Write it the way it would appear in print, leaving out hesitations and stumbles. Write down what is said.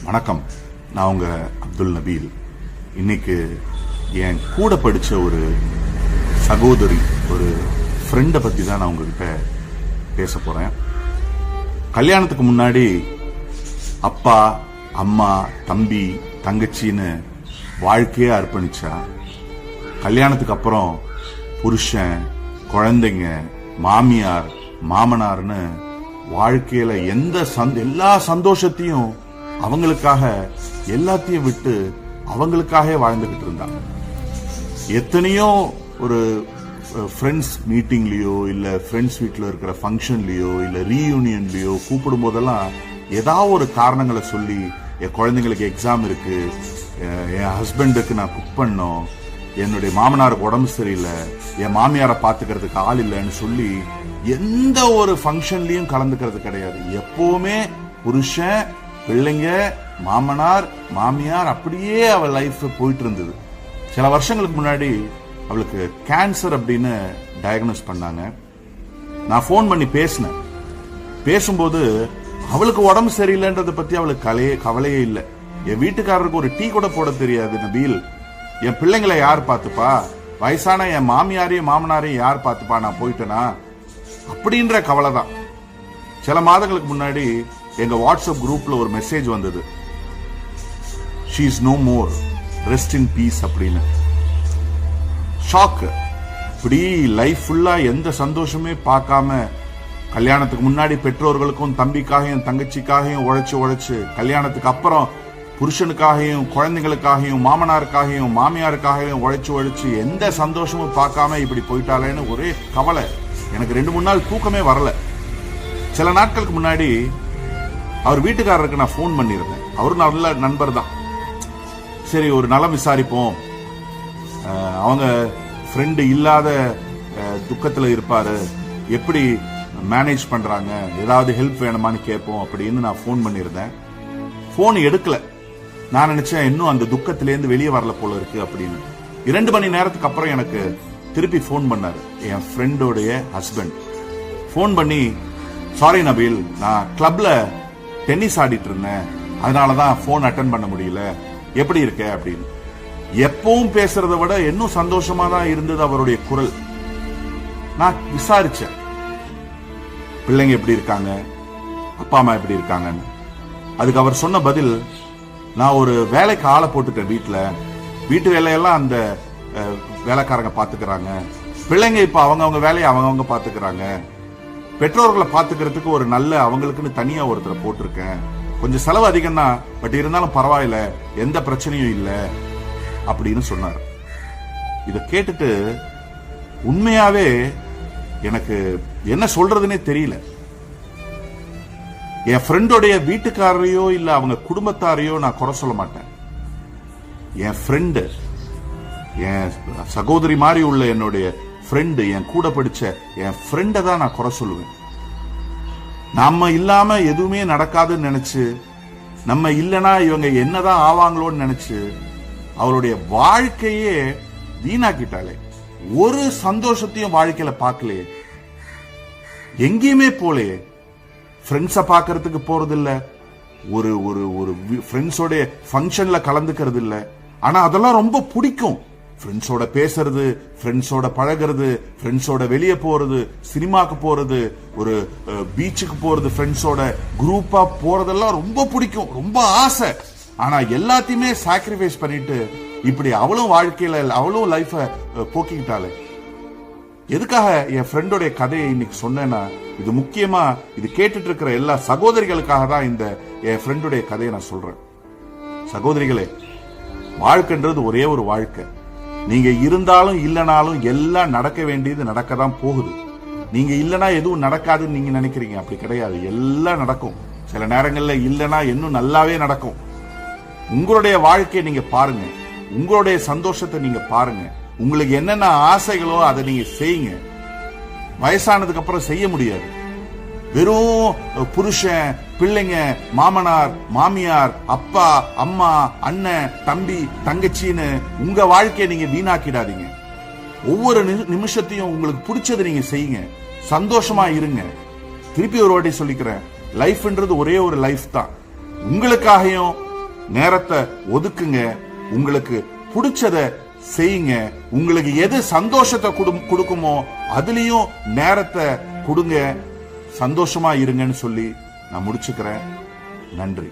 வணக்கம். நான் உங்க அப்துல் நபீல். இன்னைக்கு என் கூட படிச்ச ஒரு சகோதரி, ஒரு ஃப்ரெண்டை பத்தி தான் நான் உங்ககிட்ட பேச போறேன். கல்யாணத்துக்கு முன்னாடி அப்பா, அம்மா, தம்பி, தங்கச்சின்னு வாழ்க்கையே அர்ப்பணிச்சா. கல்யாணத்துக்கு அப்புறம் புருஷன், குழந்தைங்க, மாமியார், மாமனார்னு வாழ்க்கையில எல்லா சந்தோஷத்தையும் அவங்களுக்காக எல்லாத்தையும் விட்டு அவங்களுக்காக வாழ்ந்துகிட்டு இருந்தாங்க. எத்தனையோ ஒரு ஃப்ரெண்ட்ஸ் மீட்டிங்லயோ இல்ல ஃப்ரெண்ட்ஸ் வீட்டில் இருக்கிற ஃபங்க்ஷன்லயோ இல்ல ரீயூனியன்லயோ கூப்பிடும் போதெல்லாம் ஏதாவது ஒரு காரணங்களை சொல்லி, என் குழந்தைங்களுக்கு எக்ஸாம் இருக்கு, என் ஹஸ்பண்டுக்கு நான் குக் பண்ணோம், என்னுடைய மாமனாருக்கு உடம்பு சரியில்லை, என் மாமியாரை பாத்துக்கிறதுக்கு ஆள் இல்லைன்னு சொல்லி எந்த ஒரு ஃபங்க்ஷன்லயும் கலந்துக்கிறது கிடையாது. எப்பவுமே புருஷன், பிள்ளைங்க, மாமனார், மாமியார், அப்படியே அவள் லைஃப் போயிட்டு இருந்தது. சில வருஷங்களுக்கு முன்னாடி அவளுக்கு கேன்சர் அப்படின்னு டயக்னோஸ் பண்ணாங்க. நான் போன் பண்ணி பேசும்போது அவளுக்கு உடம்பு சரியில்லைன்றத பத்தி அவளுக்கு கவலையே இல்லை. என் வீட்டுக்காரருக்கு ஒரு டீ கூட போட தெரியாது நபீல். என் பிள்ளைங்களை யார் பாத்துப்பா, வயசான என் மாமியாரையும் மாமனாரையும் யார் பாத்துப்பா, நான் போயிட்டேனா அப்படின்ற கவலை தான். சில மாதங்களுக்கு முன்னாடி எங்க வாட்ஸ்அப் குரூப்ல ஒரு மெசேஜ் வந்தது, she is no more, rest in peace அப்படின்னு. ஷாக். இப்படி லைஃப் ஃபுல்லா எந்த சந்தோஷமே பார்க்காம கல்யாணத்துக்கு முன்னாடி பெற்றோர்களுக்கும் தம்பிக்காகவும் தங்கச்சிக்காகவும் உழைச்சு கல்யாணத்துக்கு அப்புறம் புருஷனுக்காகவும் குழந்தைங்களுக்காகவும் மாமனாருக்காகவும் மாமியாருக்காகவும் உழைச்சு எந்த சந்தோஷமும் பார்க்காம இப்படி போயிட்டாலேன்னு ஒரே கவலை. எனக்கு 2-3 நாள் தூக்கமே வரல. சில நாட்களுக்கு முன்னாடி அவர் வீட்டுக்காரருக்கு நான் போன் பண்ணியிருந்தேன். அவரு நல்ல நண்பர் தான். சரி, ஒரு நலம் விசாரிப்போம், அவங்க ஃப்ரெண்டு இல்லாத துக்கத்துல இருப்பாரு, எப்படி மேனேஜ் பண்றாங்க, ஏதாவது ஹெல்ப் வேணுமான்னு கேட்போம் அப்படின்னு நான் போன் பண்ணியிருந்தேன். போன் எடுக்கல. நான் நினைச்சேன் இன்னும் அந்த துக்கத்திலேருந்து வெளியே வரல போல இருக்கு அப்படின்னு. 2 மணி நேரத்துக்கு அப்புறம் எனக்கு திருப்பி போன் பண்ணாரு என் ஃப்ரெண்டோடைய ஹஸ்பண்ட். போன் பண்ணி, சாரி நபீல், நான் கிளப்ல டென்னிஸ் ஆடிட்டு இருந்தேன், அதனாலதான் போன் அட்டன் பண்ண முடியல, எப்படி இருக்க அப்படின்னு. எப்பவும் பேசுறத விட இன்னும் சந்தோஷமா தான் இருந்தது அவருடைய குரல். நான் விசாரிச்சேன், பிள்ளைங்க எப்படி இருக்காங்க, அப்பா அம்மா எப்படி இருக்காங்கன்னு. அதுக்கு அவர் சொன்ன பதில், நான் ஒரு வேலைக்கு ஆளை போட்டுட்டேன், வீட்டு வேலையெல்லாம் அந்த வேலைக்காரங்க பாத்துக்கிறாங்க, பிள்ளைங்க இப்ப அவங்க வேலையை அவங்க பாத்துக்கிறாங்க, பெற்றோர்களை பாத்துக்கிறதுக்கு ஒரு நல்ல அவங்களுக்குன்னு தனியா ஒருத்தரை போட்டிருக்கேன், கொஞ்சம் செலவு அதிகம் தான், பட் இருந்தாலும் பரவாயில்ல, எந்த பிரச்சனையும் இல்ல அப்படின்னு சொன்னார். இத கேட்டுட்டு உண்மையாவே எனக்கு என்ன சொல்றதுன்னே தெரியல. என் ஃப்ரெண்டோடைய வீட்டுக்காரரையோ இல்ல அவங்க குடும்பத்தாரையோ நான் குறை சொல்ல மாட்டேன். என் ஃப்ரெண்டு, என் சகோதரி மாதிரி உள்ள என்னுடைய ஃப்ரெண்டு, என் கூட படிச்ச என் ஃப்ரெண்டை தான் நான் குறை சொல்லுவேன். நம்ம இல்லாம எதுவுமே நடக்காதுன்னு நினைச்சு, நம்ம இல்லனா இவங்க என்னதான் ஆவாங்களோன்னு நினைச்சு அவருடைய வாழ்க்கையே வீணாக்கிட்டாலே. ஒரு சந்தோஷத்தையும் வாழ்க்கையில பார்க்கலையே, எங்கேயுமே போலே. ஃப்ரெண்ட்ஸ பாக்கிறதுக்கு போறது இல்ல, ஒரு ஒரு ஃப்ரெண்ட்ஸோட ஃபங்க்ஷன்ல கலந்துக்கிறது இல்ல. ஆனா அதெல்லாம் ரொம்ப பிடிக்கும். ஃப்ரெண்ட்ஸோட பேசுறது, ஃப்ரெண்ட்ஸோட பழகிறது, ஃப்ரெண்ட்ஸோட வெளியே போறது, சினிமாக்கு போறது, ஒரு பீச்சுக்கு போறது, ஃப்ரெண்ட்ஸோட குரூப்பா போறதெல்லாம் ரொம்ப பிடிக்கும், ரொம்ப ஆசை. ஆனா எல்லாத்தையுமே சாக்ரிஃபைஸ் பண்ணிட்டு இப்படி அவளும் வாழ்க்கையில அவளும் லைஃப போக்கிக்கிட்டாலே. எதுக்காக என் ஃப்ரெண்டோடைய கதையை இன்னைக்கு சொன்னேன்னா, இது முக்கியமா இது கேட்டுட்டு இருக்கிற எல்லா சகோதரிகளுக்காக தான் இந்த என் ஃப்ரெண்டுடைய கதையை நான் சொல்றேன். சகோதரிகளே, வாழ்க்கைன்றது ஒரே ஒரு வாழ்க்கை. நீங்க இருந்தாலும் இல்லனாலும் எல்லாம் நடக்க வேண்டியது நடக்கதான் போகுது. நீங்க இல்லனா எதுவும் நடக்காதுன்னு நீங்க நினைக்கிறீங்க, அப்படி கிடையாது. எல்லாம் நடக்கும். சில நேரங்கள்ல இல்லனா இன்னும் நல்லாவே நடக்கும். உங்களுடைய வாழ்க்கையை நீங்க பாருங்க, உங்களுடைய சந்தோஷத்தை நீங்க பாருங்க, உங்களுக்கு என்னென்ன ஆசைகளோ அதை நீங்க செய்யுங்க. வயசானதுக்கு அப்புறம் செய்ய முடியாது. வெறும் புருஷன், பிள்ளைங்க, மாமனார், மாமியார், அப்பா, அம்மா, அண்ணன், தம்பி, தங்கச்சின்னு உங்க வாழ்க்கையை நீங்க வீணாக்கிடாதீங்க. ஒவ்வொரு நிமிஷத்தையும் உங்களுக்கு பிடிச்சதை நீங்க செய்யுங்க, சந்தோஷமா இருங்க. திருப்பி ஒரு வாட்டி சொல்லிக்கிறேன், லைஃப்ன்றது ஒரே ஒரு லைஃப் தான். உங்களுக்காகவும் நேரத்தை ஒதுக்குங்க, உங்களுக்கு பிடிச்சத செய்யுங்க, உங்களுக்கு எது சந்தோஷத்தை கொடுக்குமோ அதுலயும் நேரத்தை கொடுங்க, சந்தோஷமா இருங்கன்னு சொல்லி நான் முடிச்சுக்கிறேன். நன்றி.